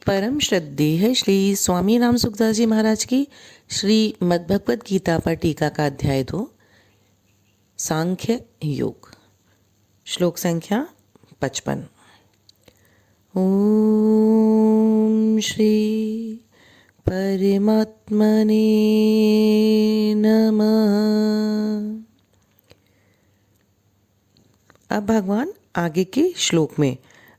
परम श्रद्धेय श्री स्वामी राम सुखदास जी महाराज की श्री मद्भगवत गीता पर टीका का अध्याय 2 सांख्य योग। श्लोक संख्या 55। ओम श्री परमात्मने नमः। अब भगवान आगे के श्लोक में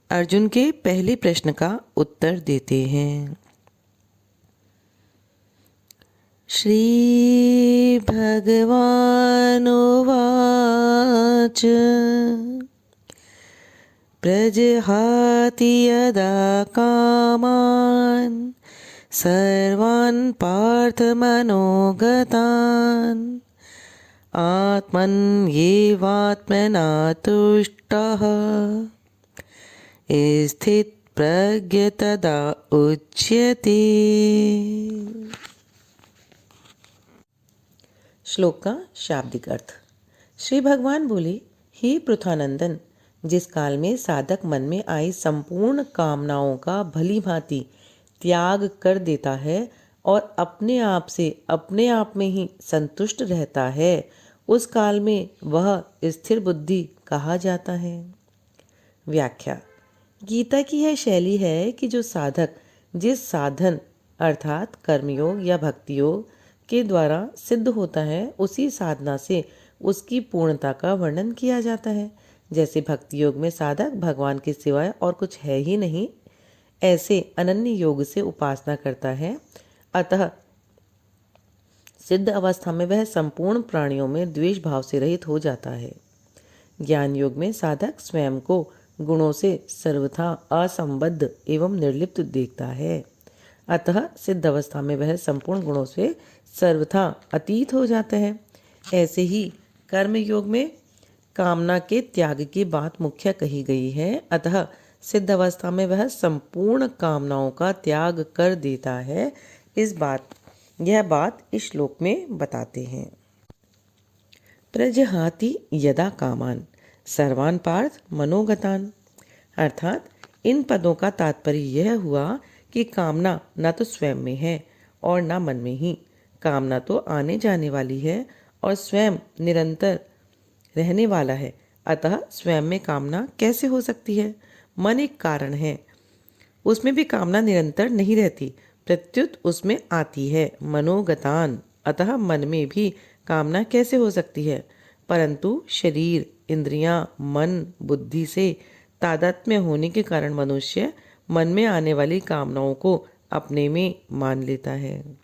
अर्जुन के पहले प्रश्न का उत्तर देते हैं। श्री भगवानुवाच प्रजहाति यदा कामान् सर्वान् पार्थमनोगतान् आत्मन्येवात्मना तुष्टः स्थित प्रज्ञ तदा उच्यते। श्लोक का शाब्दिक अर्थ। श्री भगवान बोले, हे पृथानंदन, जिस काल में साधक मन में आई संपूर्ण कामनाओं का भली भांति त्याग कर देता है और अपने आप से अपने आप में ही संतुष्ट रहता है, उस काल में वह स्थिर बुद्धि कहा जाता है। व्याख्या। गीता की यह शैली है कि जो साधक जिस साधन अर्थात कर्मयोग या भक्ति योग के द्वारा सिद्ध होता है, उसी साधना से उसकी पूर्णता का वर्णन किया जाता है। जैसे भक्ति योग में साधक भगवान के सिवाय और कुछ है ही नहीं, ऐसे अनन्य योग से उपासना करता है। अतः सिद्ध अवस्था में वह संपूर्ण प्राणियों में द्वेष भाव से रहित हो जाता है। ज्ञान योग में साधक स्वयं को गुणों से सर्वथा असंबद्ध एवं निर्लिप्त देखता है। अतः सिद्ध अवस्था में वह संपूर्ण गुणों से सर्वथा अतीत हो जाता है। ऐसे ही कर्म योग में कामना के त्याग की बात मुख्य कही गई है। अतः सिद्ध अवस्था में वह संपूर्ण कामनाओं का त्याग कर देता है। यह बात इस श्लोक में बताते हैं। प्रजहाति यदा कामान सर्वान पार्थ मनोगतान, अर्थात इन पदों का तात्पर्य यह हुआ कि कामना न तो स्वयं में है और न मन में ही। कामना तो आने जाने वाली है और स्वयं निरंतर रहने वाला है। अतः स्वयं में कामना कैसे हो सकती है? मन एक कारण है, उसमें भी कामना निरंतर नहीं रहती, प्रत्युत उसमें आती है। मनोगतान, अतः मन में भी कामना कैसे हो सकती है? परंतु शरीर, इंद्रियां, मन, बुद्धि से तादात्म्य होने के कारण मनुष्य मन में आने वाली कामनाओं को अपने में मान लेता है।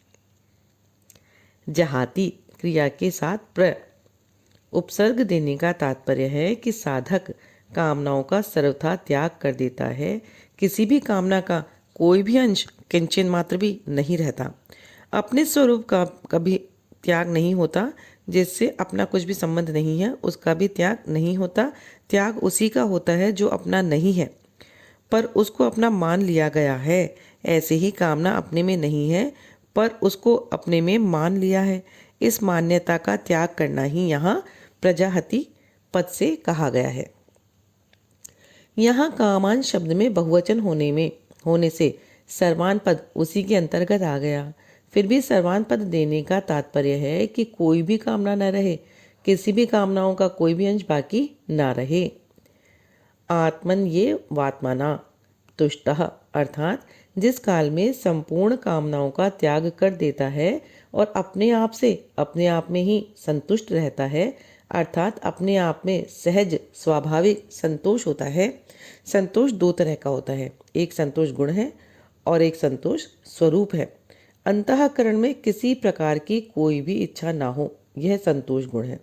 जहाती क्रिया के साथ प्र उपसर्ग देने का तात्पर्य है कि साधक कामनाओं का सर्वथा त्याग कर देता है। किसी भी कामना का कोई भी अंश किंचन मात्र भी नहीं रहता। अपने स्वरूप का कभी त्याग नहीं होता, जिससे अपना कुछ भी संबंध नहीं है उसका भी त्याग नहीं होता। त्याग उसी का होता है जो अपना नहीं है पर उसको अपना मान लिया गया है। ऐसे ही कामना अपने में नहीं है पर उसको अपने में मान लिया है। इस मान्यता का त्याग करना ही यहाँ प्रजाहति पद से कहा गया है। यहाँ कामान शब्द में बहुवचन होने से सर्वान पद उसी के अंतर्गत आ गया। फिर भी सर्वान पद देने का तात्पर्य है कि कोई भी कामना न रहे, किसी भी कामनाओं का कोई भी अंश बाकी न रहे। आत्मन ये वात्मना तुष्टः, अर्थात जिस काल में संपूर्ण कामनाओं का त्याग कर देता है और अपने आप से अपने आप में ही संतुष्ट रहता है, अर्थात अपने आप में सहज स्वाभाविक संतोष होता है। संतोष दो तरह का होता है, एक संतोष गुण है और एक संतोष स्वरूप है। अंतःकरण में किसी प्रकार की कोई भी इच्छा ना हो, यह संतोष गुण है।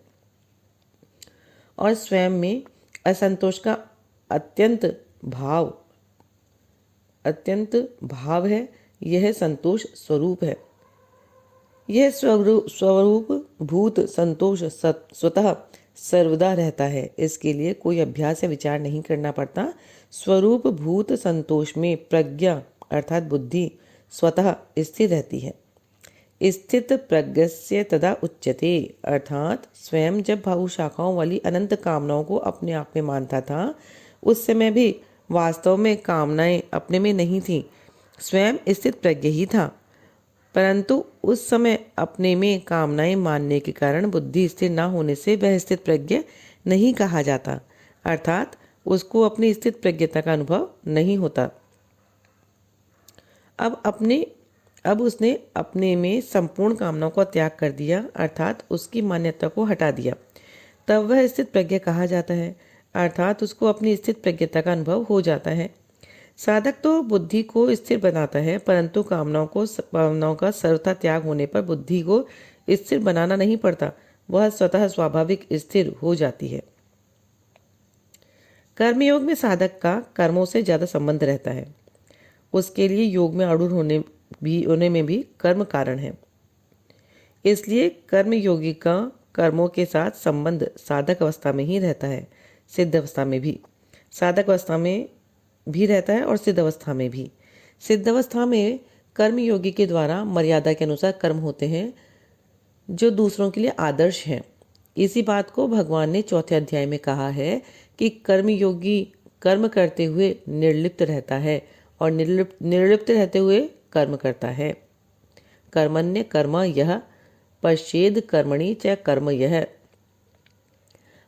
और स्वयं में असंतोष का अत्यंत भाव है, यह संतोष स्वरूप है। यह स्वरूप भूत संतोष स्वतः सर्वदा रहता है। इसके लिए कोई अभ्यास या विचार नहीं करना पड़ता। स्वरूप भूत संतोष में प्रज्ञा अर्थात बुद्धि स्वतः स्थिर रहती है। स्थित प्रज्ञस्य तदा उच्यते, अर्थात स्वयं जब भावु शाखाओं वाली अनंत कामनाओं को अपने आप में मानता था, उस समय भी वास्तव में कामनाएं अपने में नहीं थीं, स्वयं स्थित प्रज्ञ ही था, परंतु उस समय अपने में कामनाएं मानने के कारण बुद्धि स्थिर न होने से वह स्थित प्रज्ञ नहीं कहा जाता, अर्थात उसको अपनी स्थित प्रज्ञता का अनुभव नहीं होता। अब उसने अपने में संपूर्ण कामनाओं का त्याग कर दिया, अर्थात उसकी मान्यता को हटा दिया, तब वह स्थित प्रज्ञ कहा जाता है, अर्थात उसको अपनी स्थित प्रज्ञता का अनुभव हो जाता है। साधक तो बुद्धि को स्थिर बनाता है, परंतु कामनाओं का सर्वथा त्याग होने पर बुद्धि को स्थिर बनाना नहीं पड़ता, वह स्वतः स्वाभाविक स्थिर हो जाती है। कर्मयोग में साधक का कर्मों से ज्यादा संबंध रहता है, उसके लिए योग में आरूढ़ होने में भी कर्म कारण है। इसलिए कर्मयोगी का कर्मों के साथ संबंध साधक अवस्था में ही रहता है, सिद्ध अवस्था में भी। साधक अवस्था में भी रहता है और सिद्ध अवस्था में भी। सिद्ध अवस्था में कर्मयोगी के द्वारा मर्यादा के अनुसार कर्म होते हैं जो दूसरों के लिए आदर्श हैं। इसी बात को भगवान ने चौथे अध्याय में कहा है कि कर्मयोगी कर्म करते हुए निर्लिप्त रहता है और निर्लिप्त रहते हुए कर्म करता है। कर्मण्य कर्म यह पश्चेद कर्मणि च कर्म यह।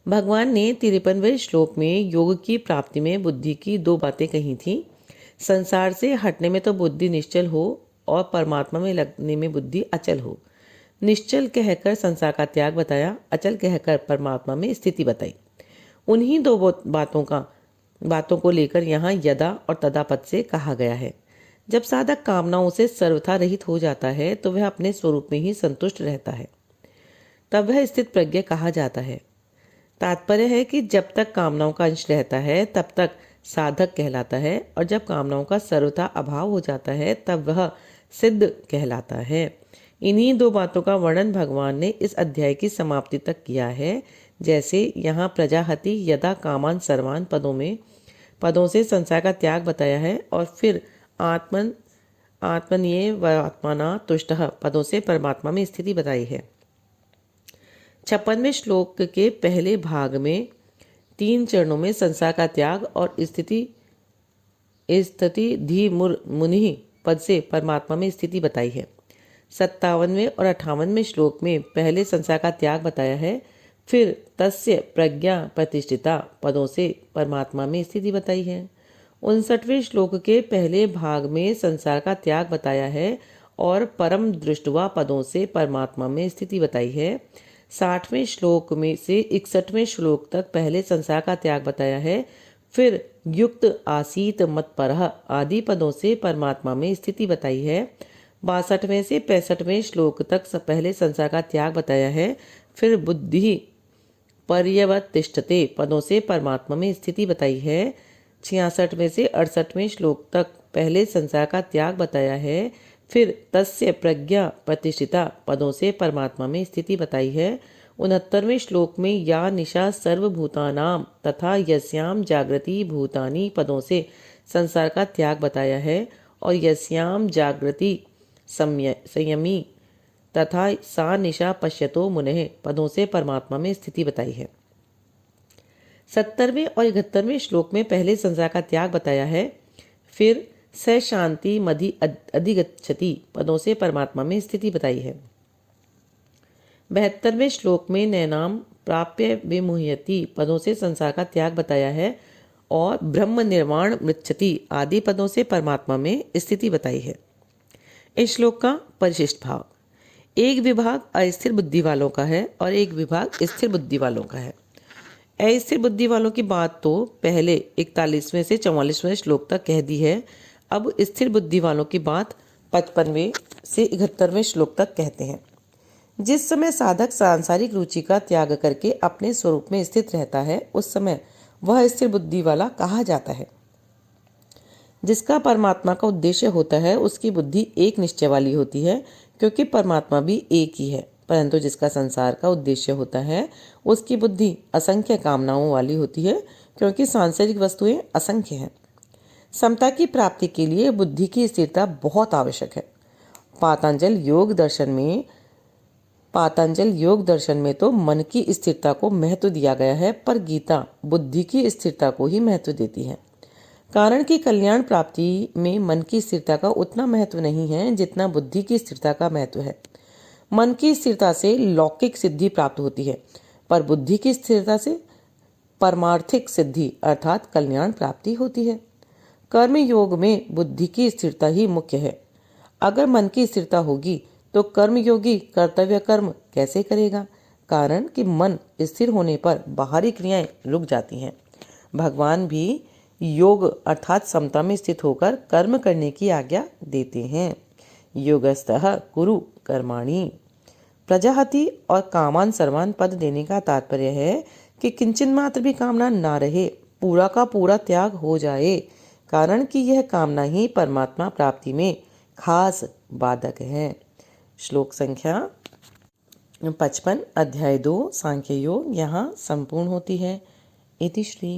भगवान ने 53वें श्लोक में योग की प्राप्ति में बुद्धि की दो बातें कही थी। संसार से हटने में तो बुद्धि निश्चल हो और परमात्मा में लगने में बुद्धि अचल हो। निश्चल कहकर संसार का त्याग बताया, अचल कहकर परमात्मा में स्थिति बताई। उन्हीं दो बातों को लेकर यहाँ यदा और तदा पद से कहा गया है। जब साधक कामनाओं से सर्वथा रहित हो जाता है तो वह अपने स्वरूप में ही संतुष्ट रहता है, तब वह स्थित प्रज्ञ कहा जाता है। तात्पर्य है कि जब तक कामनाओं का अंश रहता है तब तक साधक कहलाता है, और जब कामनाओं का सर्वथा अभाव हो जाता है तब वह सिद्ध कहलाता है। इन्हीं दो बातों का वर्णन भगवान ने इस अध्याय की समाप्ति तक किया है। जैसे यहाँ प्रजाहति यदा कामान सर्वान पदों से संसार का त्याग बताया है, और फिर आत्मन्ये व आत्मना तुष्टः पदों से परमात्मा में स्थिति बताई है। 56वें श्लोक के पहले भाग में 3 चरणों में संसार का त्याग और स्थिति धी मुनि पद से परमात्मा में स्थिति बताई है। 57वें और 58वें श्लोक में पहले संसार का त्याग बताया है, फिर तस्य प्रज्ञा प्रतिष्ठिता पदों से परमात्मा में स्थिति बताई है। 59वें श्लोक के पहले भाग में संसार का त्याग बताया है और परम दृष्टवा पदों से परमात्मा में स्थिति बताई है। 60वें श्लोक में से 61वें श्लोक तक पहले संसार का त्याग बताया है, फिर युक्त आसीत मत्परः आदि पदों से परमात्मा में स्थिति बताई है। 62वें से 65वें श्लोक तक पहले संसार का त्याग बताया है, फिर बुद्धि पर्यवतिष्ठते पदों से परमात्मा में स्थिति बताई है। 66वें से 68वें श्लोक तक पहले संसार का त्याग बताया है, फिर तस्य प्रज्ञा प्रतिष्ठिता पदों से परमात्मा में स्थिति बताई है। 69वें श्लोक में या निशा सर्वभूतानाम तथा यस्याम जागृति भूतानि पदों से संसार का त्याग बताया है, और यस्याम जागृति संयमी तथा सा निशा पश्यतो मुनेः पदों से परमात्मा में स्थिति बताई है। 70वें और 71वें श्लोक में पहले संसार का त्याग बताया है, फिर स शांति मधि अधिगच्छति पदों से परमात्मा में स्थिति बताई है। 72वें श्लोक में नैनाम प्राप्य विमुह्यति पदों से संसार का त्याग बताया है, और ब्रह्म निर्वाण मृच्छति आदि पदों से परमात्मा में स्थिति बताई है। इस श्लोक का परिशिष्ट भाव: एक विभाग अस्थिर बुद्धि वालों का है और एक विभाग स्थिर बुद्धि वालों का है। अस्थिर बुद्धि वालों की बात तो पहले 41वें से 44वें श्लोक तक कह दी है। अब स्थिर बुद्धि वालों की बात 55वें से 71वें श्लोक तक कहते हैं। जिस समय साधक सांसारिक रुचि का त्याग करके अपने स्वरूप में स्थित रहता है, उस समय वह स्थिर बुद्धि वाला कहा जाता है। जिसका परमात्मा का उद्देश्य होता है उसकी बुद्धि एक निश्चय वाली होती है, क्योंकि परमात्मा भी एक ही है। परंतु जिसका संसार का उद्देश्य होता है उसकी बुद्धि असंख्य कामनाओं वाली होती है, क्योंकि सांसारिक वस्तुएं असंख्य हैं। समता की प्राप्ति के लिए बुद्धि की स्थिरता बहुत आवश्यक है। पातंजल योग दर्शन में तो मन की स्थिरता को महत्व दिया गया है, पर गीता बुद्धि की स्थिरता को ही महत्व देती है। कारण कि कल्याण प्राप्ति में मन की स्थिरता का उतना महत्व नहीं है जितना बुद्धि की स्थिरता का महत्व है। मन की स्थिरता से लौकिक सिद्धि प्राप्त होती है, पर बुद्धि की स्थिरता से परमार्थिक सिद्धि अर्थात कल्याण प्राप्ति होती है। कर्म योग में बुद्धि की स्थिरता ही मुख्य है। अगर मन की स्थिरता होगी तो कर्म योगी कर्तव्य कर्म कैसे करेगा? कारण कि मन स्थिर होने पर बाहरी क्रियाएं रुक जाती हैं। भगवान भी योग अर्थात समता में स्थित होकर कर्म करने की आज्ञा देते हैं। योगस्थः कुरु कर्माणि। प्रजाहति और कामान सर्वान पद देने का तात्पर्य है कि किंचन मात्र भी कामना ना रहे, पूरा का पूरा त्याग हो जाए, कारण कि यह कामना ही परमात्मा प्राप्ति में खास बाधक है। श्लोक संख्या 55 अध्याय 2 सांख्य योग यहाँ संपूर्ण होती है। इति श्री।